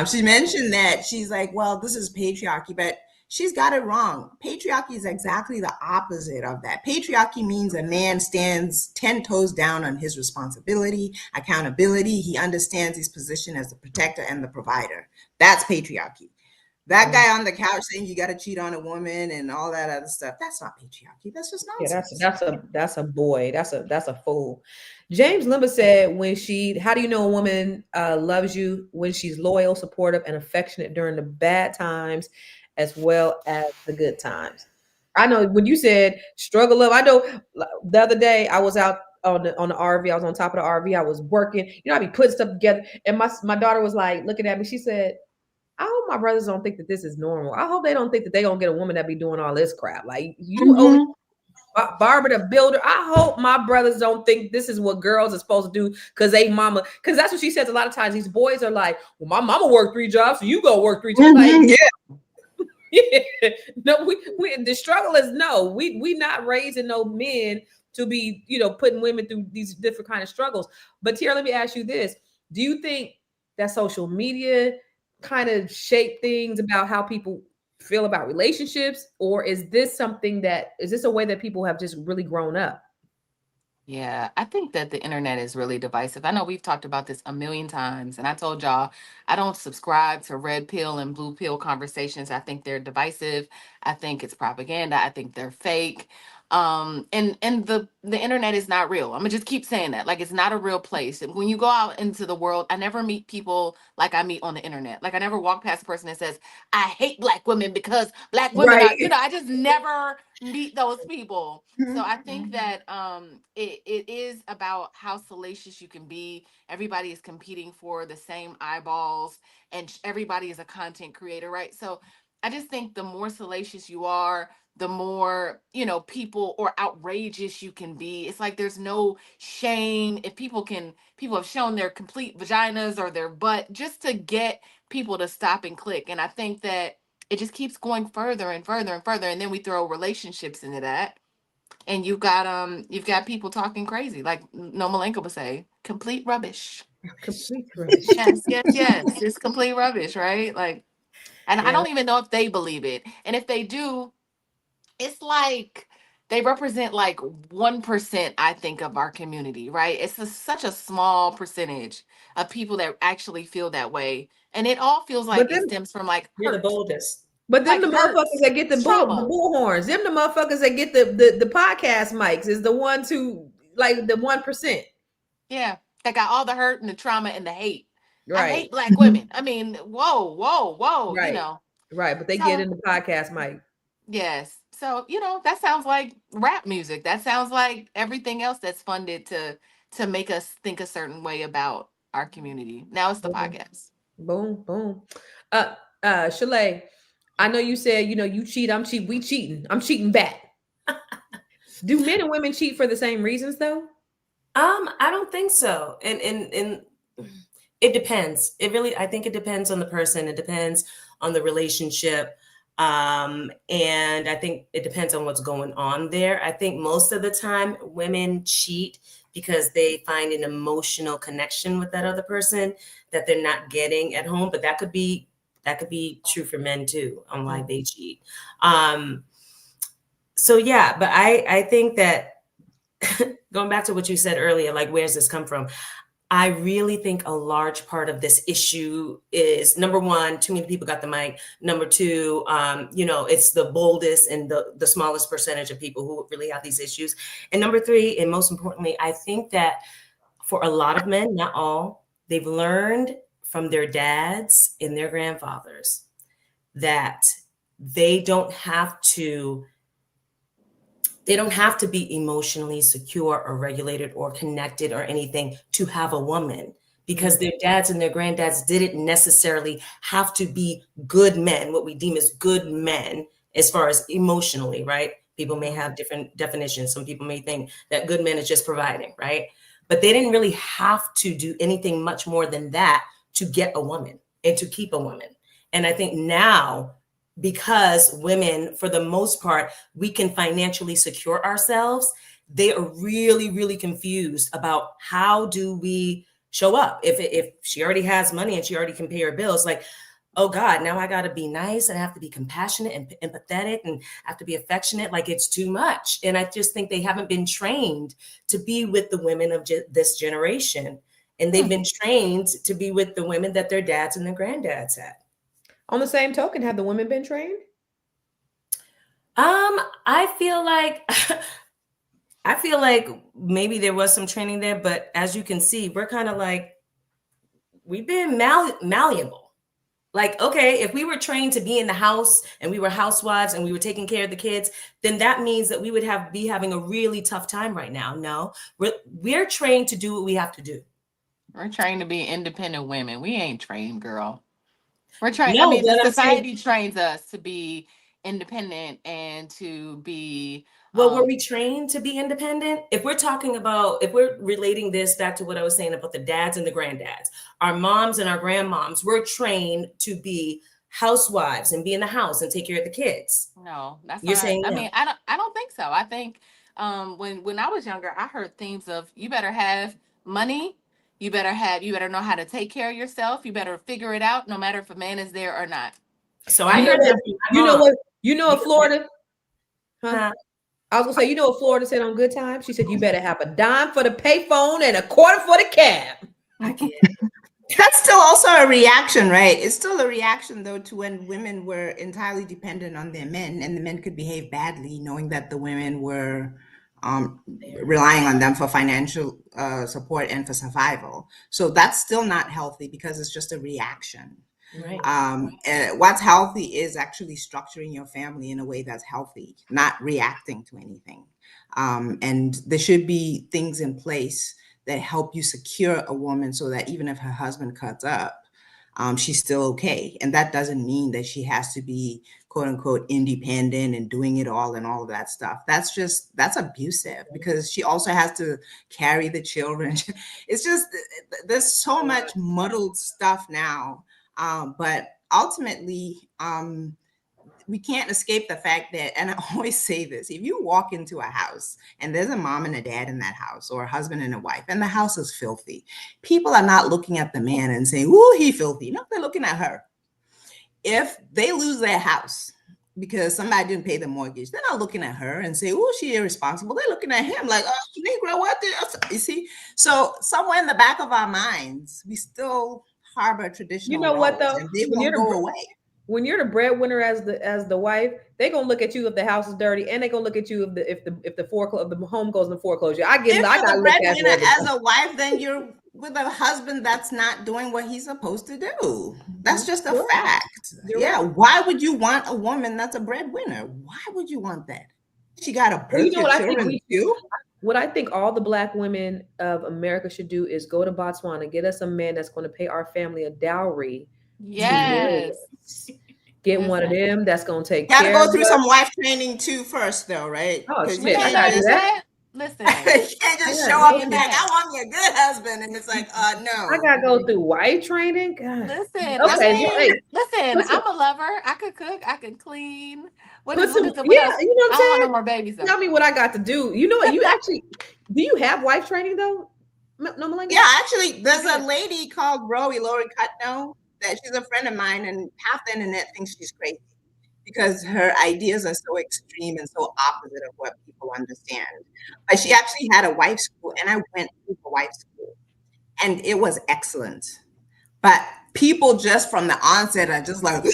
She mentioned that she's like, well, this is patriarchy, but she's got it wrong. Patriarchy is exactly the opposite of that. Patriarchy means a man stands 10 toes down on his responsibility, accountability. He understands his position as the protector and the provider. That's patriarchy. That guy on the couch saying you got to cheat on a woman and all that other stuff, that's not patriarchy. That's just nonsense. Yeah, that's a boy. That's a fool. James Limber said, how do you know a woman loves you? When she's loyal, supportive, and affectionate during the bad times as well as the good times. I know when you said struggle love, I know the other day I was out on the RV. I was on top of the RV. I was working. I'd be putting stuff together. And my daughter was like looking at me. She said, I hope my brothers don't think that this is normal. I hope they don't think that they're going to get a woman that be doing all this crap. Like you, Barbara the Builder. I hope my brothers don't think this is what girls are supposed to do because they mama. Because that's what she says a lot of times. These boys are like, well, my mama worked 3 jobs, so you go work 3 jobs. Like, yeah. No, we the struggle is no. We not raising no men to be, you know, putting women through these different kind of struggles. But Tiara, let me ask you this. Do you think that social media kind of shape things about how people feel about relationships? Or is this a way that people have just really grown up? Yeah, I think that the internet is really divisive. I know we've talked about this a million times, and I told y'all I don't subscribe to red pill and blue pill conversations. I think they're divisive. I think it's propaganda. I think they're fake. And the internet is not real. I'm gonna just keep saying that. Like, it's not a real place. And when you go out into the world, I never meet people like I meet on the internet. Like, I never walk past a person that says, I hate black women because black women are, Right. I just never meet those people. So I think that it is about how salacious you can be. Everybody is competing for the same eyeballs, and everybody is a content creator, right? So I just think the more salacious you are, the more, people or outrageous you can be. It's like there's no shame. If people have shown their complete vaginas or their butt just to get people to stop and click. And I think that it just keeps going further and further and further. And then we throw relationships into that. And you've got people talking crazy, like No Malenko would say, complete rubbish. Complete rubbish. Yes, yes, yes. It's complete rubbish, right? Like, and I Yeah. don't even know if they believe it. And if they do, it's like they represent like 1%, I think, of our community, right? It's such a small percentage of people that actually feel that way. And it all feels But like it then, stems from like You're the hurt, boldest. but them like the motherfuckers hurts, that get the trauma. bullhorns. Them the motherfuckers that get the podcast mics is the ones who like the 1%. Yeah, that got all the hurt and the trauma and the hate. I Right. hate black women. I mean, whoa, whoa, whoa, Right. Right. But they get So in the podcast mic. yes. So, that sounds like rap music. That sounds like everything else that's funded to make us think a certain way about our community. Now it's the Boom. podcast. Boom. Boom. Shalay, I know you said, you cheat, I'm cheat, we cheating. I'm cheating back. Do men and women cheat for the same reasons though? I don't think so. And it depends. I think it depends on the person. It depends on the relationship. And I think it depends on what's going on there. I think most of the time women cheat because they find an emotional connection with that other person that they're not getting at home. But that could be true for men too, on why they cheat. So yeah, but I think that going back to what you said earlier, like, where's this come from? I really think a large part of this issue is, number one, too many people got the mic. Number two, it's the boldest and the smallest percentage of people who really have these issues. And number three, and most importantly, I think that for a lot of men, not all, they've learned from their dads and their grandfathers that they don't have to be emotionally secure or regulated or connected or anything to have a woman, because their dads and their granddads didn't necessarily have to be good men, what we deem as good men, as far as emotionally, right? People may have different definitions. Some people may think that good men is just providing, right? But they didn't really have to do anything much more than that to get a woman and to keep a woman. And I think now, because women, for the most part, we can financially secure ourselves, they are really, really confused about how do we show up. If she already has money and she already can pay her bills, like, oh God, now I got to be nice and I have to be compassionate and empathetic and I have to be affectionate. Like, it's too much. And I just think they haven't been trained to be with the women of this generation. And they've been trained to be with the women that their dads and their granddads had. On the same token, have the women been trained? I feel like maybe there was some training there, but as you can see, we're kind of like, we've been malleable. Like, okay, if we were trained to be in the house and we were housewives and we were taking care of the kids, then that means that we would be having a really tough time right now. No, we're trained to do what we have to do. We're trained to be independent women. We ain't trained, girl. We're trained. No, the society trains us to be independent and to be. Well, were we trained to be independent? If we're relating this back to what I was saying about the dads and the granddads, our moms and our grandmoms were trained to be housewives and be in the house and take care of the kids. No, that's You're not. saying I no. mean, I don't think so. I think when I was younger, I heard themes of you better have money, you better know how to take care of yourself, you better figure it out, no matter if a man is there or not. So I heard that from my You know mom. what? You know what Florida? Huh? I was gonna say, you know what Florida said on Good Times? She said, you better have a dime for the payphone and a quarter for the cab. I get That's still also a reaction, right? It's still a reaction, though, to when women were entirely dependent on their men, and the men could behave badly, knowing that the women were relying on them for financial support and for survival. So that's still not healthy because it's just a reaction. right. What's healthy is actually structuring your family in a way that's healthy, not reacting to anything. And there should be things in place that help you secure a woman so that even if her husband cuts up, she's still okay. And that doesn't mean that she has to be quote unquote independent and doing it all and all of that stuff. That's abusive because she also has to carry the children. It's just, there's so much muddled stuff now. But ultimately, we can't escape the fact that, and I always say this, if you walk into a house and there's a mom and a dad in that house, or a husband and a wife, and the house is filthy, people are not looking at the man and saying, "Ooh, he filthy." No, they're looking at her. If they lose their house because somebody didn't pay the mortgage, they're not looking at her and say, "Oh, she irresponsible." They're looking at him like, "Oh, Negro, what the?" You see? So somewhere in the back of our minds, we still harbor traditional You know what, roles, though? and they won't go away. When you're the breadwinner as the wife, they gonna look at you if the house is dirty, and they gonna look at you if the home goes in foreclosure. I If you're got the breadwinner as a wife, then you're with a husband that's not doing what he's supposed to do. That's just a fact. Yeah. Right. Why would you want a woman that's a breadwinner? Why would you want that? She got to birth your children too. What I think all the Black women of America should do is go to Botswana, get us a man that's going to pay our family a dowry. Yes. Get one of them that's going to take care. Gotta go through some wife training too first, though, right? Oh, shit. You can't do that. Listen, you can't just show up and be like, "I want me a good husband," and it's like, no. I gotta go through wife training. God. Listen, Okay, listen. I'm a lover. I could cook. I can clean. What else? You know what I'm saying? I don't want no more babies. Tell me what I got to do. You know what? You actually do you have wife training though? No, Melinda? Yeah, actually, there's a lady called Lori Cutno that she's a friend of mine, and half the internet thinks she's crazy because her ideas are so extreme and so opposite of what people understand. But she actually had a wife school, and I went to the wife school, and it was excellent. But people just from the onset are just like,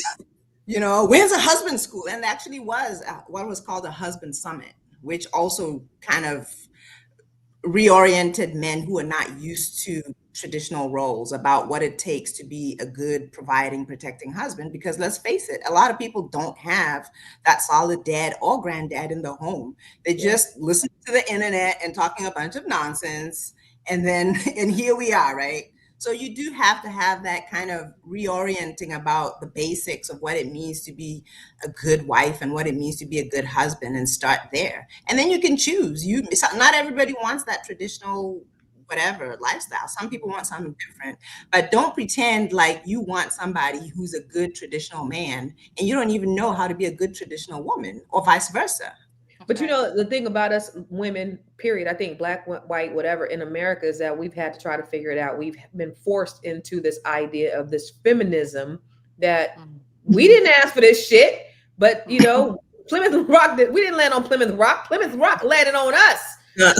when's a husband school? And actually was what was called a husband summit, which also kind of reoriented men who are not used to traditional roles about what it takes to be a good providing, protecting husband. Because let's face it, a lot of people don't have that solid dad or granddad in the home. They just listen to the internet and talking a bunch of nonsense. And here we are, right? So you do have to have that kind of reorienting about the basics of what it means to be a good wife and what it means to be a good husband, and start there. And then you can choose. Not everybody wants that traditional whatever lifestyle. Some people want something different, but don't pretend like you want somebody who's a good traditional man and you don't even know how to be a good traditional woman, or vice versa. But the thing about us women, period, I think Black, white, whatever, in America is that we've had to try to figure it out. We've been forced into this idea of this feminism that we didn't ask for this shit, but Plymouth Rock, we didn't land on Plymouth Rock. Plymouth Rock landed on us.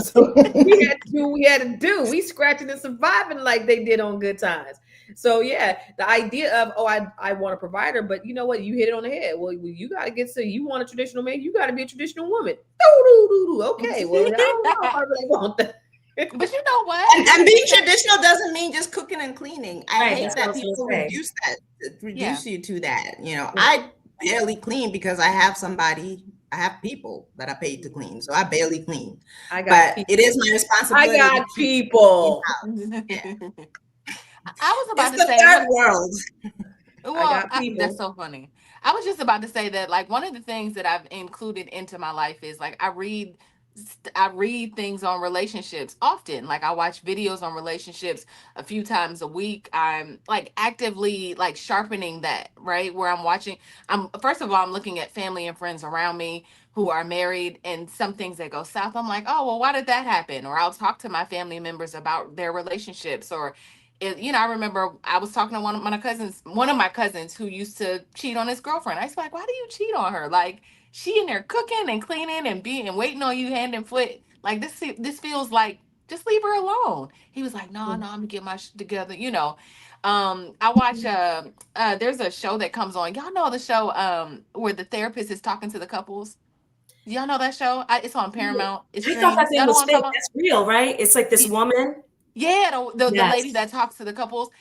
So we had to do what we had to do. We scratching and surviving like they did on Good Times. So yeah, the idea of, I want a provider, but you know what? You hit it on the head. Well, you got to you want a traditional man, you got to be a traditional woman. Okay, well, I don't know if I really want that. But you know what? And being traditional doesn't mean just cooking and cleaning. I hate that people reduce you to that. I barely clean because I have people that are paid to clean, so I barely clean. It is my responsibility. I got people. I was about to say third world. Well, that's so funny. I was just about to say that, like, one of the things that I've included into my life is, like, I read I read things on relationships often. Like I watch videos on relationships a few times a week. I'm like actively like sharpening that, right? Where I'm first of all, I'm looking at family and friends around me who are married, and some things that go south. I'm like, oh, well, why did that happen? Or I'll talk to my family members about their relationships. Or I remember I was talking to one of my cousins who used to cheat on his girlfriend. I was like, why do you cheat on her? Like, she in there cooking and cleaning and waiting on you hand and foot. Like, this feels like, just leave her alone. He was like, no, I'm gonna get my shit together. I watch there's a show that comes on. Y'all know the show where the therapist is talking to the couples. Y'all know that show? It's on Paramount. It I thought that streams. thing Y'all know was what I'm fake. talking about? That's real, right? It's like this woman. Yeah, the lady Yes. that talks to the couples,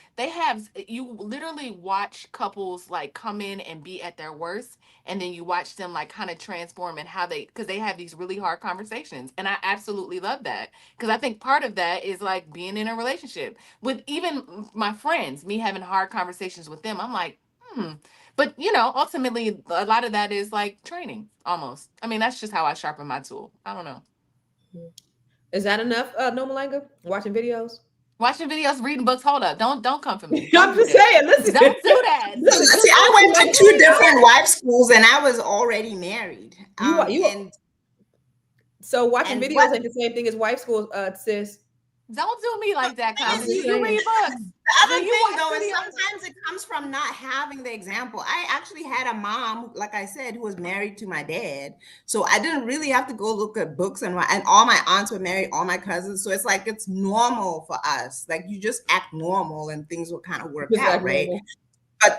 you literally watch couples like come in and be at their worst, and then you watch them like kind of transform and because they have these really hard conversations. And I absolutely love that, because I think part of that is like being in a relationship with even my friends, me having hard conversations with them. I'm like, but ultimately a lot of that is like training almost. I mean, that's just how I sharpen my tool. I don't know. Is that enough, No Malanga? Watching videos? Watching videos, reading books. Hold up. Don't come for me. I'm just saying, listen. Don't do that. See, I went to 2 different wife schools and I was already married. So watching and videos what- ain't the same thing as wife school, sis. Don't do me like that, I'm Constance. just Do you saying. read books? The other Do you thing watch though is videos? sometimes it comes from not having the example. I actually had a mom, like I said, who was married to my dad, so I didn't really have to go look at books, and all my aunts were married, all my cousins, so it's like it's normal for us. Like you just act normal and things will kind of work Just out, like right? normal. But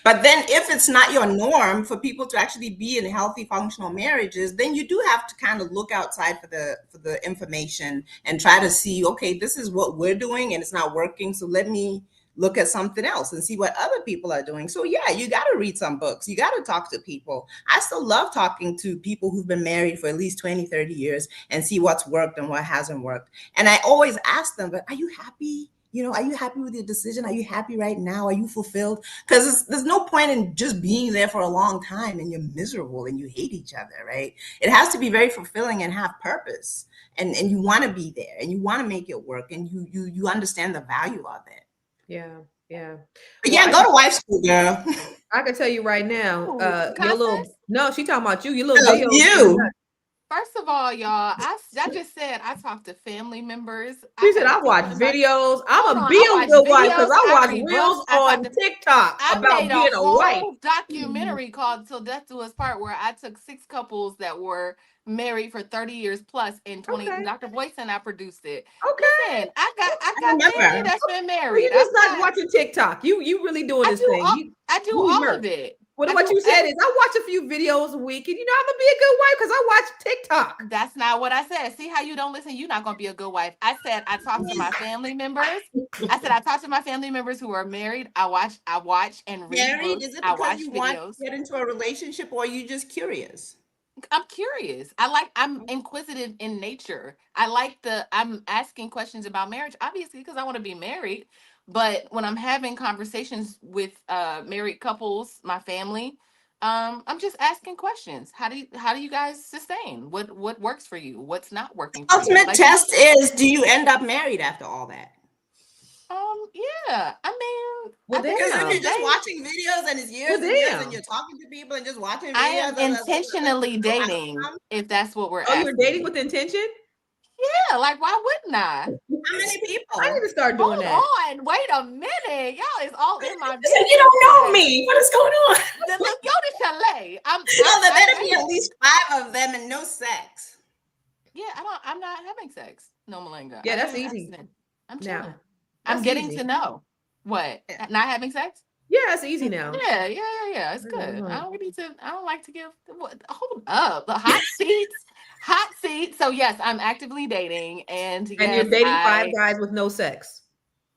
but then if it's not your norm for people to actually be in healthy functional marriages, then you do have to kind of look outside for the information and try to see, okay, this is what we're doing and it's not working, so let me look at something else and see what other people are doing. So yeah, you got to read some books, you got to talk to people. I still love talking to people who've been married for at least 20, 30 years and see what's worked and what hasn't worked. And I always ask them, but are you happy? Are you happy with your decision? Are you happy right now? Are you fulfilled? Because there's no point in just being there for a long time and you're miserable and you hate each other, right? It has to be very fulfilling and have purpose. And you want to be there and you want to make it work and you understand the value of it. Yeah. But yeah, go to wife school, girl. I can tell you right now, Constance? no, she talking about you, your little No, videos. you. First of all, y'all, I just said I talk to family members. She said I watch videos. I'm a be I a good wife because I watch read reels books, on TikTok I about made being a wife. whole documentary called "Till Death Do Us Part," where I took 6 couples that were married for 30 years plus in 20. Okay. Dr. Boyce and I produced it. Okay. Listen, I got family that's been Well, married. you're just not watching TikTok. You really doing this thing. I do all of it. Well, what you said is I watch a few videos a week, and I'm gonna be a good wife because I watch TikTok. That's not what I said. See how you don't listen? You're not gonna be a good wife. I said I talk to my family members. I said I talk to my family members who are married. I watch and read Married? books. Is it I because watch you videos. want to get into a relationship or are you just curious? I'm curious. I'm inquisitive in nature. I'm asking questions about marriage, obviously, because I want to be married. But when I'm having conversations with married couples, my family, I'm just asking questions. How do you guys sustain? What works for you? What's not working for you? Ultimate test is, do you end up married after all that? Yeah. I mean, Because if you're just watching videos and it's years and years and you're talking to people and just watching videos, I am intentionally dating, if that's what we're asking. You're dating with intention? Yeah, like why wouldn't I? How many people? I need to start doing that. Hold on, wait a minute. Y'all is all in my business. You don't know me. What is going on? Look, go to Chalet. There better be at least 5 of them and no sex. Yeah, I'm not having sex. No, Malanga. Yeah, that's easy. I'm chilling. Now, I'm getting to know. What? Not having sex? Yeah, it's easy now. Yeah. It's good. I don't like to give. Hold up. The hot seats. So yes, I'm actively dating, and yes, you're dating 5 guys with no sex.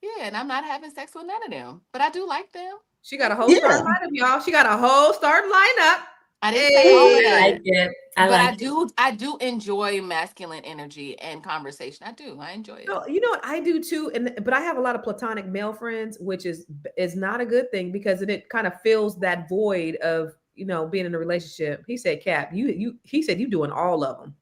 Yeah, and I'm not having sex with none of them, but I do like them. She got a whole starting lineup, y'all. She got a whole starting lineup. I didn't say all of that. I like it. I do enjoy masculine energy and conversation. I enjoy it. No, you know what I do too, but I have a lot of platonic male friends, which is not a good thing because it kind of fills that void of being in a relationship. He said, "Cap, he said you doing all of them."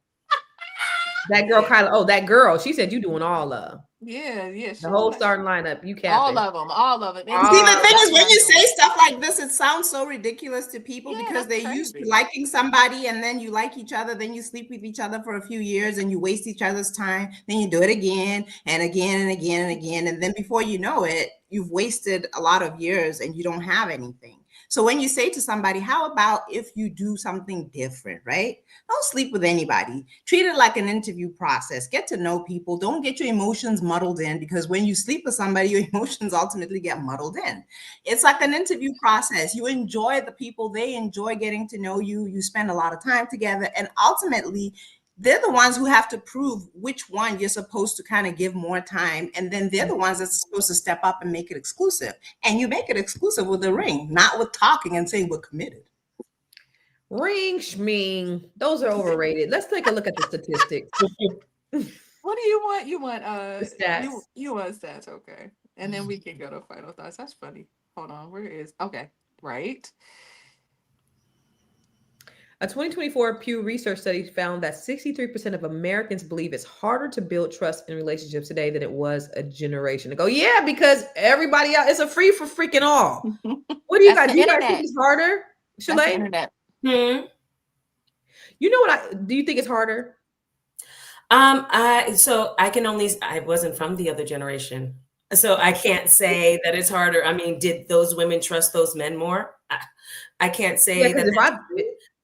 That girl, Kyla. Oh, that girl. She said you doing all of Yeah, the whole starting lineup. You all capping. of them, all of them. See, the thing That's is, what when I'm you doing. say stuff like this, it sounds so ridiculous to people Yeah, because that's they used to crazy. liking somebody and then you like each other, then you sleep with each other for a few years and you waste each other's time. Then you do it again and again and again and again. And then before you know it, you've wasted a lot of years and you don't have anything. So when you say to somebody, how about if you do something different, right? Don't sleep with anybody. Treat it like an interview process. Get to know people. Don't get your emotions muddled in, because when you sleep with somebody, your emotions ultimately get muddled in. It's like an interview process. You enjoy the people, they enjoy getting to know you. You spend a lot of time together, and ultimately, they're the ones who have to prove which one you're supposed to kind of give more time. And then they're the ones that's supposed to step up and make it exclusive. And you make it exclusive with a ring, not with talking and saying we're committed. Ring schming. Those are overrated. Let's take a look at the statistics. What do you want? You want The stats. you want stats, okay. And then we can go to final thoughts. That's funny. Hold on, where is okay, right? A 2024 Pew Research study found that 63% of Americans believe it's harder to build trust in relationships today than it was a generation ago. Yeah, because everybody else, it's a free for freaking all. What do you guys? Do you guys think it's harder, Shalay? Internet. You know what? Do you think it's harder? I wasn't from the other generation, so I can't say that it's harder. I mean, did those women trust those men more? I can't say that.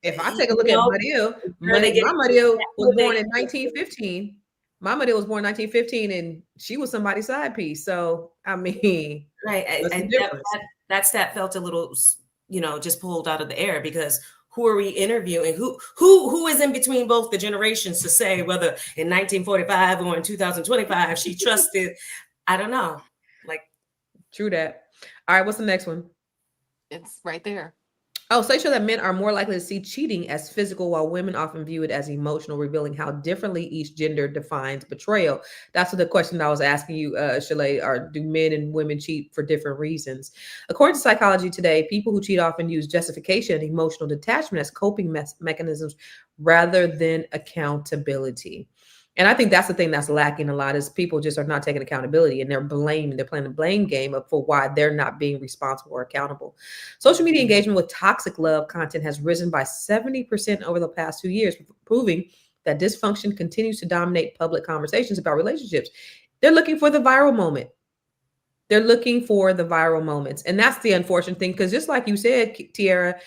If I take a look at Mario, my Mario was born in 1915. My Mario was born in 1915, and she was somebody's side piece. So I mean, right? That stat felt a little, just pulled out of the air, because who are we interviewing? Who is in between both the generations to say whether in 1945 or in 2025 she trusted? I don't know. Like, true that. All right, what's the next one? It's right there. Oh, studies show that men are more likely to see cheating as physical, while women often view it as emotional, revealing how differently each gender defines betrayal. That's the question I was asking you, Shalay. Do men and women cheat for different reasons? According to Psychology Today, people who cheat often use justification and emotional detachment as coping mechanisms rather than accountability. And I think that's the thing that's lacking a lot, is people just are not taking accountability, and they're playing the blame game for why they're not being responsible or accountable. Social media engagement with toxic love content has risen by 70% over the past 2 years, proving that dysfunction continues to dominate public conversations about relationships. They're looking for the viral moment. They're looking for the viral moments. And that's the unfortunate thing, because just like you said, Tiara,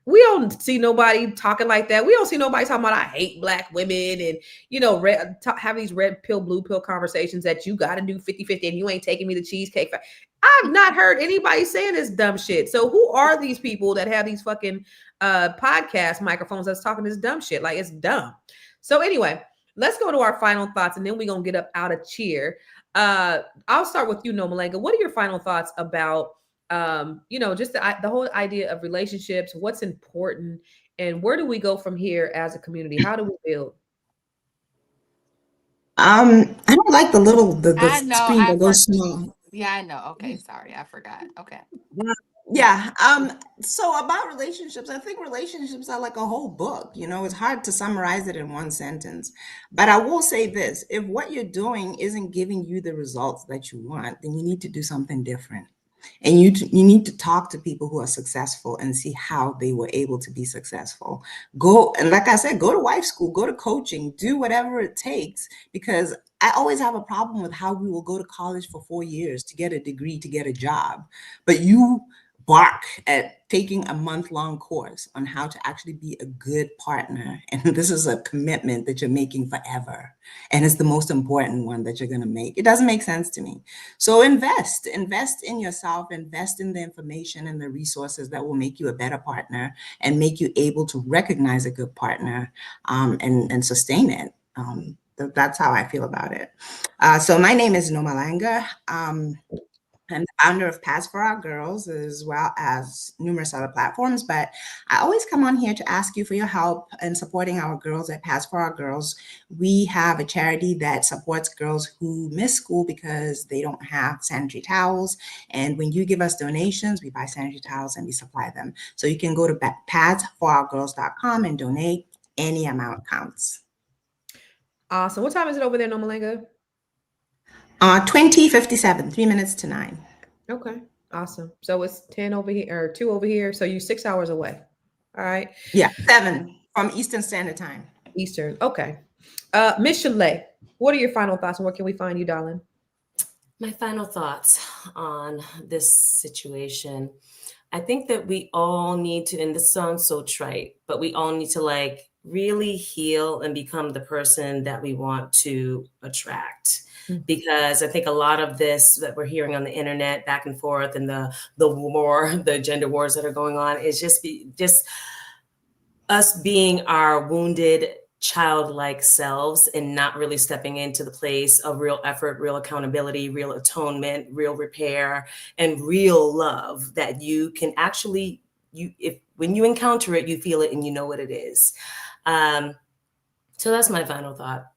we don't see nobody talking like that. We don't see nobody talking about I hate black women and, have these red pill, blue pill conversations that you got to do 50-50 and you ain't taking me to Cheesecake. I've not heard anybody saying this dumb shit. So who are these people that have these fucking podcast microphones that's talking this dumb shit? Like, it's dumb. So anyway, let's go to our final thoughts, and then we're going to get up out of cheer. I'll start with you, Nomalanga. What are your final thoughts about just the whole idea of relationships, what's important, and where do we go from here as a community? How do we build? I don't like the screen that goes small. Yeah, I know. Okay, sorry, I forgot. Okay. Yeah. So about relationships, I think relationships are like a whole book. It's hard to summarize it in one sentence. But I will say this: if what you're doing isn't giving you the results that you want, then you need to do something different. And you need to talk to people who are successful and see how they were able to be successful. Go, and like I said, go to wife school, go to coaching, do whatever it takes, because I always have a problem with how we will go to college for 4 years to get a degree, to get a job. But you bark at taking a month-long course on how to actually be a good partner. And this is a commitment that you're making forever. And it's the most important one that you're going to make. It doesn't make sense to me. So invest in yourself, invest in the information and the resources that will make you a better partner and make you able to recognize a good partner and sustain it. That's how I feel about it. So my name is Nomalanga. I'm the founder of Paths for Our Girls, as well as numerous other platforms. But I always come on here to ask you for your help in supporting our girls at Paths for Our Girls. We have a charity that supports girls who miss school because they don't have sanitary towels. And when you give us donations, we buy sanitary towels and we supply them. So you can go to pathsforourgirls.com and donate. Any amount counts. Awesome. What time is it over there, Nomalanga? 20:57, 3 minutes to 9. Okay. Awesome. So it's 10 over here or 2 over here. So you 6 hours away. All right. Yeah, 7 from Eastern Standard Time. Eastern. Okay. Miss Chalet, what are your final thoughts and where can we find you, darling? My final thoughts on this situation. I think that we all need to, and this sounds so trite, but we all need to like really heal and become the person that we want to attract. Because I think a lot of this that we're hearing on the internet back and forth and the war, the gender wars that are going on is just us being our wounded childlike selves and not really stepping into the place of real effort, real accountability, real atonement, real repair, and real love that you can actually, when you encounter it, you feel it and you know what it is. So that's my final thought.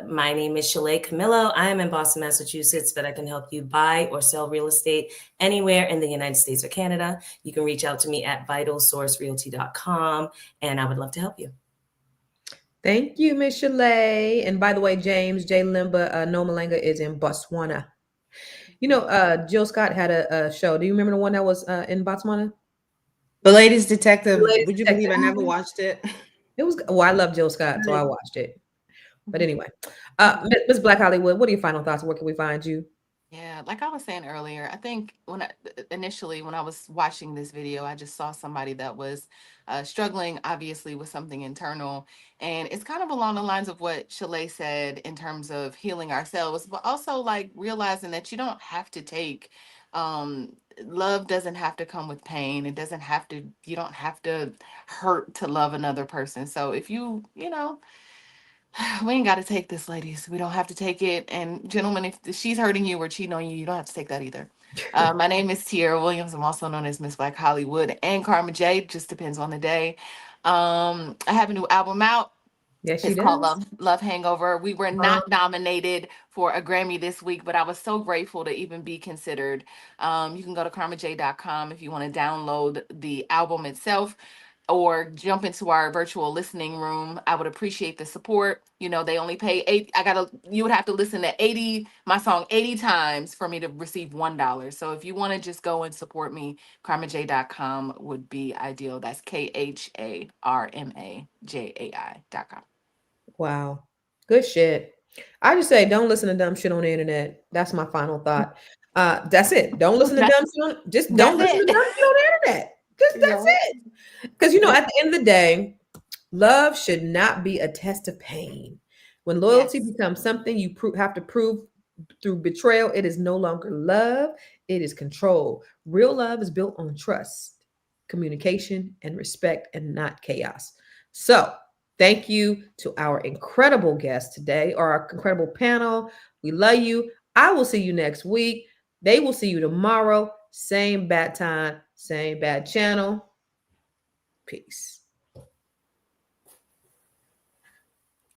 My name is Chalet Camillo. I am in Boston, Massachusetts, but I can help you buy or sell real estate anywhere in the United States or Canada. You can reach out to me at vitalsourcerealty.com, and I would love to help you. Thank you, Miss Chalet. And by the way, James J. Limba, Nomalanga is in Botswana. You know, Jill Scott had a show. Do you remember the one that was in Botswana? The Ladies Detective. Ladies Would you Detective. believe I never watched it? It was, well, I love Jill Scott, so I watched it. But anyway, Ms. Black Hollywood, what are your final thoughts? Where can we find you? Yeah, like I was saying earlier, I think initially when I was watching this video, I just saw somebody that was struggling, obviously, with something internal. And it's kind of along the lines of what Chalet said in terms of healing ourselves, but also like realizing that you don't have to take, love doesn't have to come with pain. It doesn't have to, you don't have to hurt to love another person. So if you know, we ain't got to take this, ladies. We don't have to take it. And gentlemen, if she's hurting you or cheating on you, you don't have to take that either. My name is Tierra Williams. I'm also known as Miss Black Hollywood and Karma J. Just depends on the day. I have a new album out. Yes, It's called Love Hangover. We were not nominated for a Grammy this week, but I was so grateful to even be considered. You can go to karmaj.com if you want to download the album itself or jump into our virtual listening room. I would appreciate the support. You know, they only pay you would have to listen to my song 80 times for me to receive $1. So if you want to just go and support me, karmaj.com would be ideal. That's KHARMAJAI.com. Wow. Good shit. I just say don't listen to dumb shit on the internet. That's my final thought. That's it. Don't listen to dumb shit don't listen to dumb shit on the internet. That's it. Because at the end of the day, love should not be a test of pain. When loyalty becomes something you have to prove through betrayal, it is no longer love, it is control. Real love is built on trust, communication, and respect, and not chaos. So thank you to our incredible guest today, or our incredible panel. We love you. I will see you next week. They will see you tomorrow. Same bad time, same bad channel. Peace.